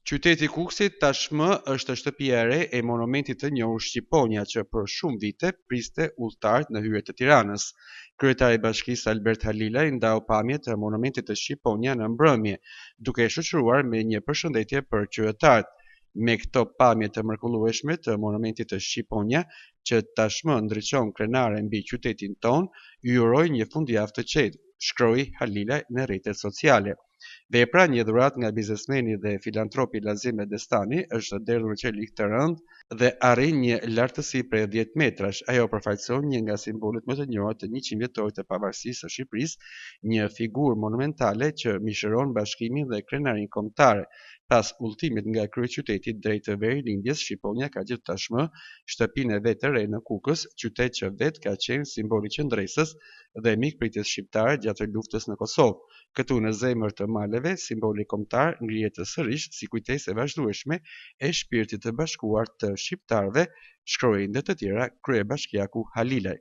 Qyteti Kukësit tashmë është shtëpia e re e monumentit të njohur Shqiponia që për shumë vite priste udhëtarët në hyrje të Tiranës. Kryetari i bashkisë Albert Halilaj ndau pamje të monumentit të Shqiponia në mbrëmje, duke e shoqëruar me një përshëndetje për qytetarët. Me këto pamje të mrekullueshme të monumentit të Shqiponia, që tashmë ndriçon krenare mbi qytetin ton, ju uroj një fundjavë të qetë, shkroi Halilaj në rrjetet sociale. Vepra një dhuratë nga biznesmeni dhe filantropi Lazim Destani është derdhur në qelik të rënd dhe arrin një lartësi prej 10 metrash. Ajo përfaqëson një nga simbolet më të njohura të 100 vjetorit të pavarësisë së Shqipërisë, një figurë monumentale që mishëron bashkimin dhe krenarin kombëtare. Pas udhëtimit nga kryeqyteti drejt të verilindjes, Shqiponia ka gjetur tashmë shtëpinë e vet të re në Kukës, qytet që vet ka qenë simboli qendresës dhe mikpritjes shqiptare gjatë luftës në Kosovë. Këtu në zemër të maleve, simboli kombëtar ngrihet sërish si kujtesë e vazhdueshme e shpirtit të bashkuar të shqiptarëve, shkruajnë dhe të tjera kryebashkiaku Halilaj.